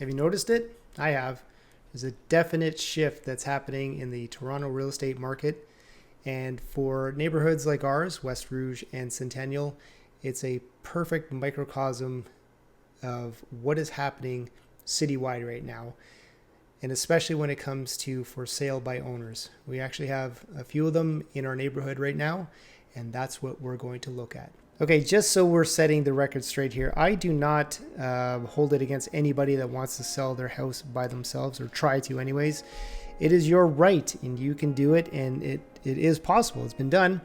Have you noticed it? I have. There's a definite shift that's happening in the Toronto real estate market. And for neighborhoods like ours, West Rouge and Centennial, it's a perfect microcosm of what is happening citywide right now. And especially when it comes to for sale by owners. We actually have a few of them in our neighborhood right now, and that's what we're going to look at. Okay, just so we're setting the record straight here, I do not hold it against anybody that wants to sell their house by themselves, or try to anyways. It is your right, and you can do it, and it is possible. It's been done.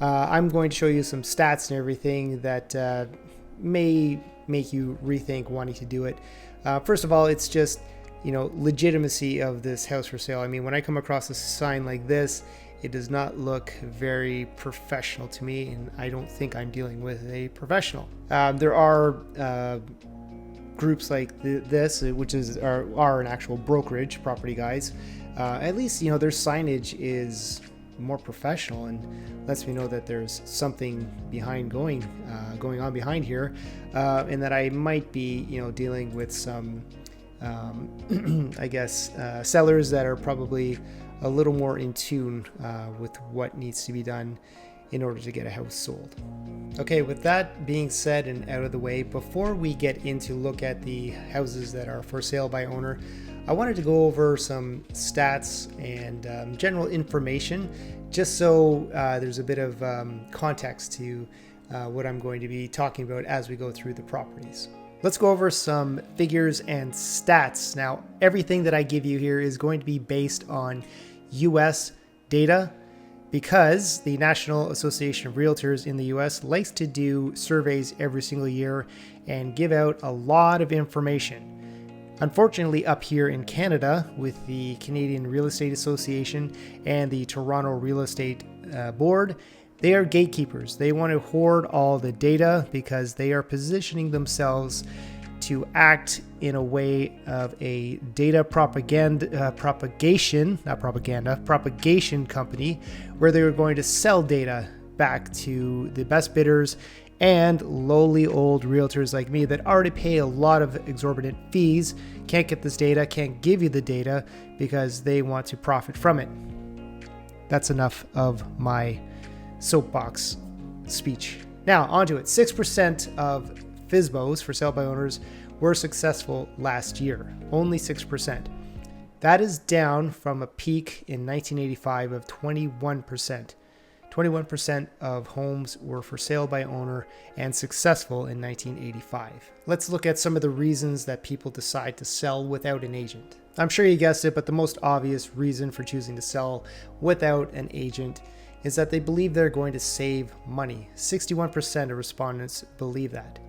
I'm going to show you some stats and everything that may make you rethink wanting to do it. First of all, it's just, legitimacy of this house for sale. I mean, when I come across a sign like this, it does not look very professional to me, and I don't think I'm dealing with a professional. There are groups like this, which are an actual brokerage, Property Guys. At least, their signage is more professional and lets me know that there's something behind going on behind here, and that I might be, dealing with some, sellers that are probably a little more in tune with what needs to be done in order to get a house sold. Okay, with that being said and out of the way, before we get into look at the houses that are for sale by owner, I wanted to go over some stats and general information, just so there's a bit of context to what I'm going to be talking about as we go through the properties. Let's go over some figures and stats. Now, everything that I give you here is going to be based on US data, because the National Association of Realtors in the US likes to do surveys every single year and give out a lot of information. Unfortunately, up here in Canada, with the Canadian Real Estate Association and the Toronto Real Estate Board, they are gatekeepers. They want to hoard all the data because they are positioning themselves to act in a way of a data propagation company, where they were going to sell data back to the best bidders and lowly old realtors like me that already pay a lot of exorbitant fees, can't get this data, can't give you the data because they want to profit from it. That's enough of my soapbox speech. Now, onto it. 6% of FSBOs, for sale by owners, were successful last year. Only 6%. That is down from a peak in 1985 of 21%. 21% of homes were for sale by owner and successful in 1985. Let's look at some of the reasons that people decide to sell without an agent. I'm sure you guessed it, but the most obvious reason for choosing to sell without an agent is that they believe they're going to save money. 61% of respondents believe that.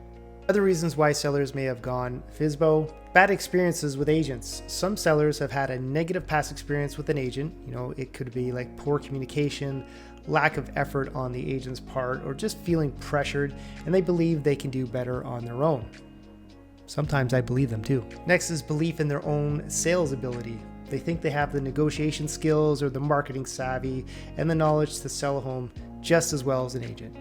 Other reasons why sellers may have gone FSBO: bad experiences with agents. Some sellers have had a negative past experience with an agent. It could be like poor communication, lack of effort on the agent's part, or just feeling pressured, and they believe they can do better on their own. Sometimes I believe them too. Next is belief in their own sales ability. They think they have the negotiation skills or the marketing savvy and the knowledge to sell a home just as well as an agent.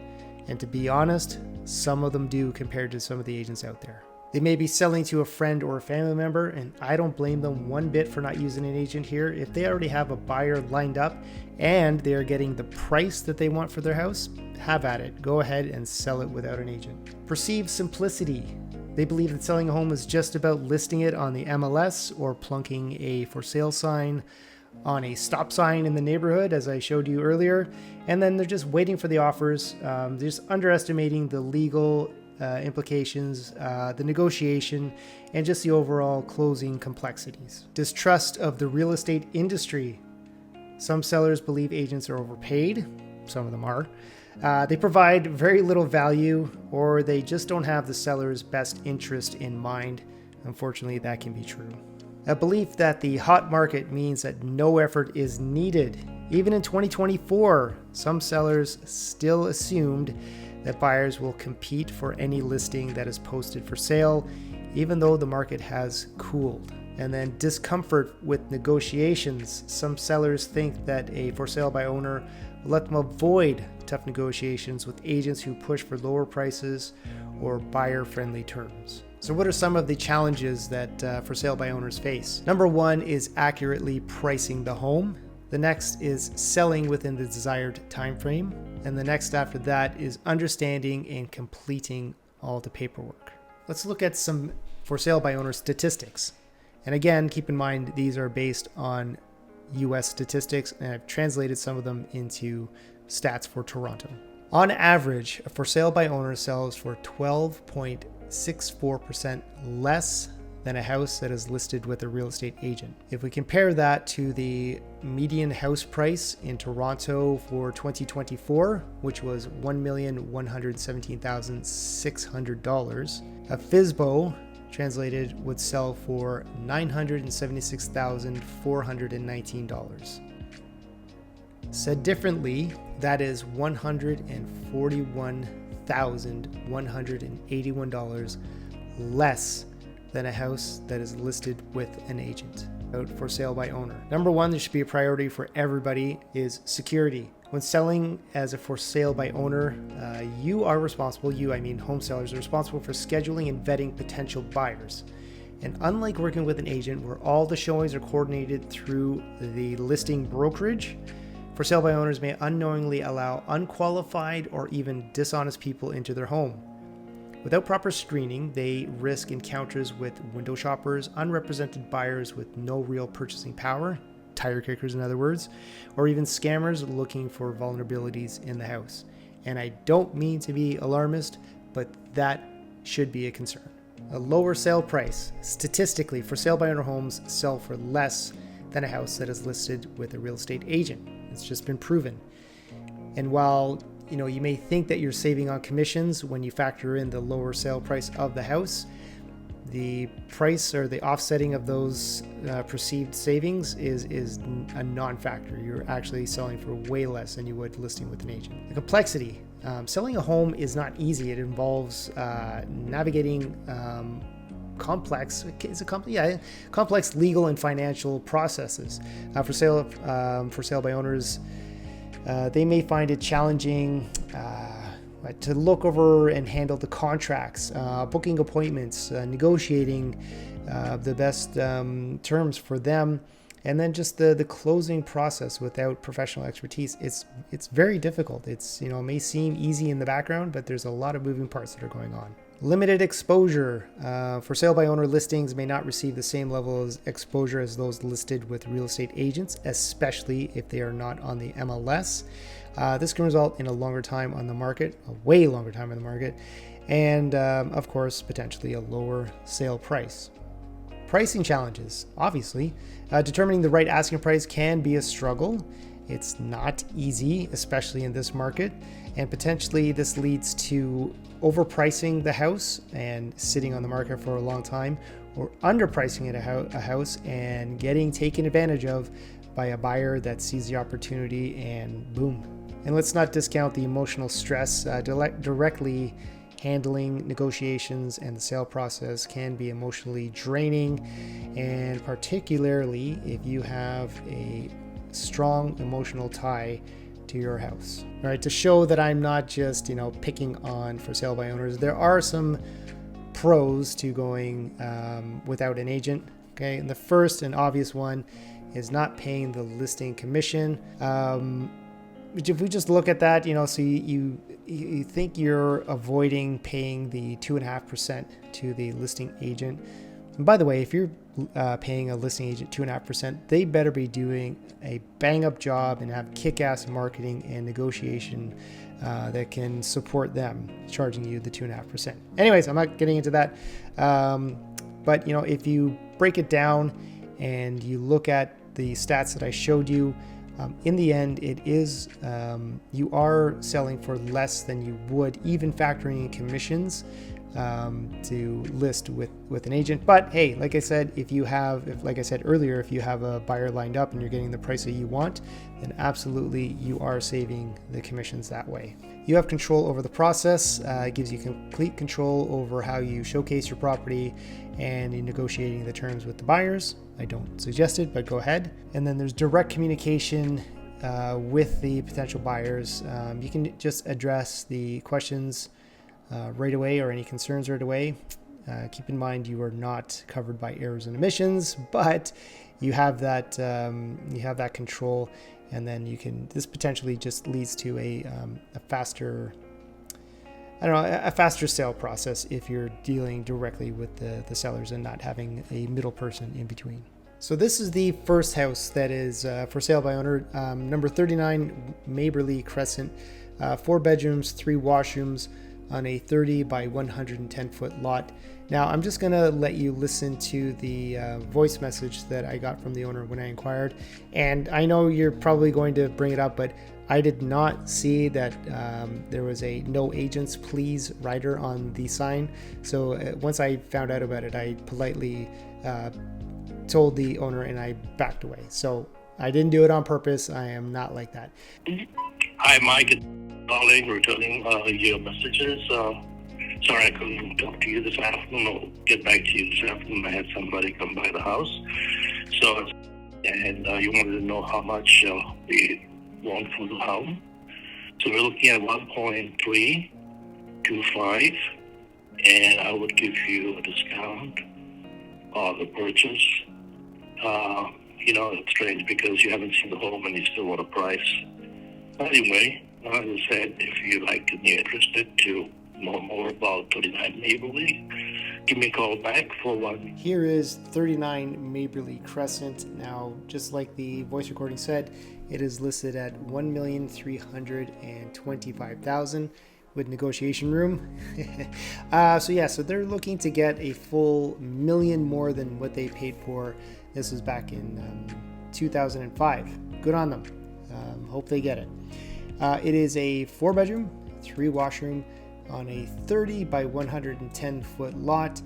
And to be honest, some of them do compared to some of the agents out there. They may be selling to a friend or a family member, and I don't blame them one bit for not using an agent here. If they already have a buyer lined up and they are getting the price that they want for their house, have at it. Go ahead and sell it without an agent. Perceived simplicity. They believe that selling a home is just about listing it on the MLS or plunking a for sale sign on a stop sign in the neighborhood, as I showed you earlier, and then they're just waiting for the offers. They're just underestimating the legal implications, the negotiation, and just the overall closing complexities. Distrust of the real estate industry. Some sellers believe agents are overpaid. Some of them are. They provide very little value, or they just don't have the seller's best interest in mind. Unfortunately, that can be true. A belief that the hot market means that no effort is needed. Even in 2024, some sellers still assumed that buyers will compete for any listing that is posted for sale, even though the market has cooled. And then discomfort with negotiations. Some sellers think that a for sale by owner will let them avoid tough negotiations with agents who push for lower prices or buyer-friendly terms. So what are some of the challenges that for sale by owners face? Number one is accurately pricing the home. The next is selling within the desired time frame. And the next after that is understanding and completing all the paperwork. Let's look at some for sale by owner statistics. And again, keep in mind, these are based on US statistics, and I've translated some of them into stats for Toronto. On average, a for sale by owner sells for 12.64% less than a house that is listed with a real estate agent. If we compare that to the median house price in Toronto for 2024, which was $1,117,600, a FSBO translated would sell for $976,419. Said differently, that is $141,181 less than a house that is listed with an agent out for sale by owner. Number one, there should be a priority for everybody, is security. When selling as a for sale by owner, you are responsible, home sellers are responsible for scheduling and vetting potential buyers. And unlike working with an agent where all the showings are coordinated through the listing brokerage, for sale by owners may unknowingly allow unqualified or even dishonest people into their home. Without proper screening, they risk encounters with window shoppers, unrepresented buyers with no real purchasing power, tire kickers in other words, or even scammers looking for vulnerabilities in the house. And I don't mean to be alarmist, but that should be a concern. A lower sale price. Statistically, for sale by owner homes sell for less than a house that is listed with a real estate agent. It's just been proven. And while you may think that you're saving on commissions when you factor in the lower sale price of the house, the price or the offsetting of those perceived savings is a non-factor. You're actually selling for way less than you would listing with an agent. The complexity. Selling a home is not easy. It involves navigating complex legal and financial processes. For sale by owners, they may find it challenging to look over and handle the contracts, booking appointments, negotiating the best terms for them, and then just the closing process without professional expertise. It's very difficult. It may seem easy in the background, but there's a lot of moving parts that are going on. Limited exposure. For sale by owner listings may not receive the same level of exposure as those listed with real estate agents, especially if they are not on the MLS. This can result in a longer time on the market, a way longer time on the market, and of course, potentially a lower sale price. Pricing challenges. Obviously, determining the right asking price can be a struggle. It's not easy, especially in this market, and potentially this leads to overpricing the house and sitting on the market for a long time, or underpricing a house and getting taken advantage of by a buyer that sees the opportunity and boom. And let's not discount the emotional stress. Directly handling negotiations and the sale process can be emotionally draining, and particularly if you have a strong emotional tie to your house. All right, to show that I'm not just picking on for sale by owners, there are some pros to going without an agent. Okay, and the first and obvious one is not paying the listing commission. If we just look at that, so you think you're avoiding paying the 2.5% to the listing agent. And by the way, if you're paying a listing agent 2.5%, they better be doing a bang-up job and have kick-ass marketing and negotiation that can support them charging you the 2.5%. Anyways, I'm not getting into that. But if you break it down and you look at the stats that I showed you, in the end, it is you are selling for less than you would, even factoring in commissions, to list with an agent. But hey, like I said, if you have a buyer lined up and you're getting the price that you want, then absolutely you are saving the commissions that way. You have control over the process. It gives you complete control over how you showcase your property and in negotiating the terms with the buyers. I don't suggest it, but go ahead. And then there's direct communication with the potential buyers. You can just address the questions right away, or any concerns right away. Keep in mind you are not covered by errors and omissions, but you have that control, and then this potentially just leads to a faster sale process if you're dealing directly with the sellers and not having a middle person in between. So this is the first house that is for sale by owner, number 39 Maberly Crescent, 4 bedrooms, 3 washrooms on a 30 by 110 foot lot. Now I'm just gonna let you listen to the voice message that I got from the owner when I inquired. And I know you're probably going to bring it up, but I did not see that there was a no agents please rider on the sign. So once I found out about it, I politely told the owner and I backed away. So I didn't do it on purpose. I am not like that. Hi, Mike. Calling, returning your messages. Sorry I couldn't talk to you this afternoon. I'll get back to you this afternoon. I had somebody come by the house. And you wanted to know how much we want for the home. So we're looking at 1.325, and I would give you a discount on the purchase. It's strange because you haven't seen the home and you still want a price. Anyway, as I said, if you're interested to know more about 39 Maberly, give me a call back for one. Here is 39 Maberly Crescent. Now, just like the voice recording said, it is listed at $1,325,000 with negotiation room. So they're looking to get a full $1 million more than what they paid for. This was back in 2005. Good on them. Hope they get it. It is a 4 bedroom, 3 washroom on a 30 by 110 foot lot.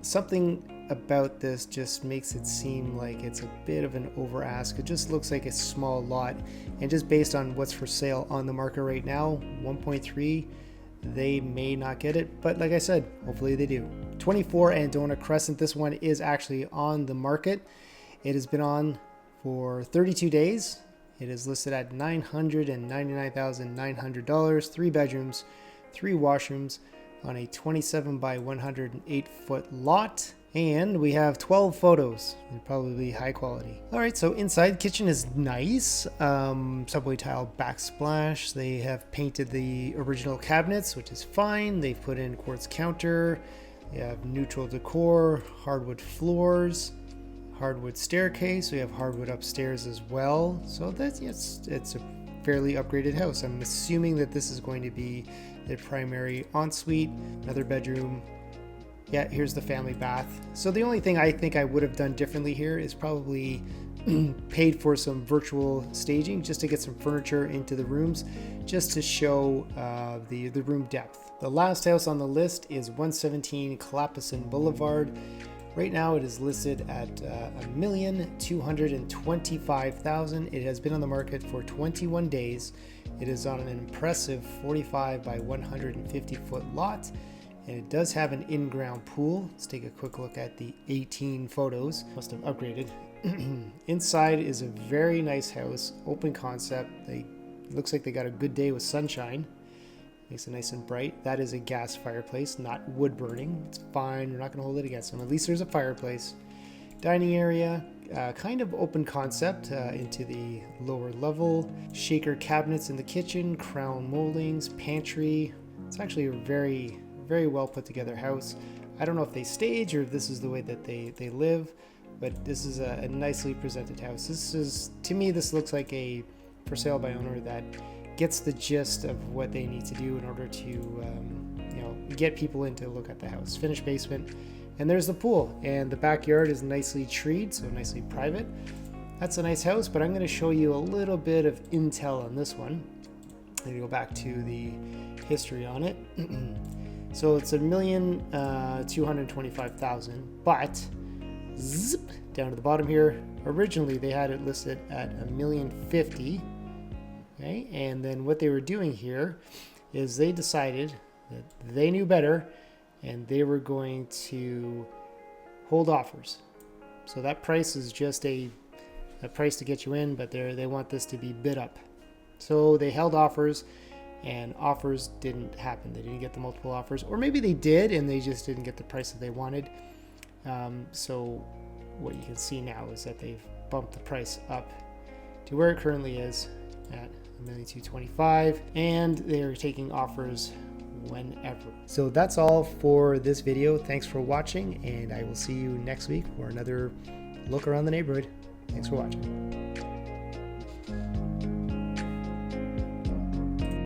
Something about this just makes it seem like it's a bit of an over ask. It just looks like a small lot, and just based on what's for sale on the market right now, 1.3, they may not get it, but like I said, hopefully they do. 24 Andona Crescent, this one is actually on the market. It has been on for 32 days. It is listed at $999,900, 3 bedrooms, 3 washrooms on a 27 by 108 foot lot. And we have 12 photos, and probably high quality. All right, so inside, kitchen is nice. Subway tile backsplash. They have painted the original cabinets, which is fine. They've put in quartz counter. They have neutral decor, hardwood floors, hardwood staircase. We have hardwood upstairs as well. So it's a fairly upgraded house. I'm assuming that this is going to be the primary ensuite, another bedroom. Yeah, here's the family bath. So the only thing I think I would have done differently here is probably paid for some virtual staging just to get some furniture into the rooms, just to show the room depth. The last house on the list is 117 Clapison Boulevard. Right now it is listed at $1,225,000. It has been on the market for 21 days. It is on an impressive 45 by 150 foot lot. And it does have an in-ground pool. Let's take a quick look at the 18 photos. Must have upgraded. Inside is a very nice house, open concept. Looks like they got a good day with sunshine. Makes it nice and bright. That is a gas fireplace, not wood burning. It's fine. We're not going to hold it against them. At least there's a fireplace. Dining area, kind of open concept into the lower level. Shaker cabinets in the kitchen, crown moldings, pantry. It's actually a very well put together house. I don't know if they stage or if this is the way that they live, but this is a nicely presented house. To me, this looks like a for sale by owner that gets the gist of what they need to do in order to get people in to look at the house. Finished basement, and there's the pool, and the backyard is nicely treed, so nicely private. That's a nice house, but I'm going to show you a little bit of intel on this one. I'm going to go back to the history on it. So it's $1,225,000, but zip down to the bottom here. Originally, they had it listed at $1,050,000. Okay, and then what they were doing here is they decided that they knew better, and they were going to hold offers. So that price is just a price to get you in, but they want this to be bid up. So they held offers, and offers didn't happen. They didn't get the multiple offers, or maybe they did and they just didn't get the price that they wanted. So what you can see now is that they've bumped the price up to where it currently is at $1,225,000, and they're taking offers whenever. So that's all for this video. Thanks for watching, and I will see you next week for another look around the neighborhood. Thanks for watching.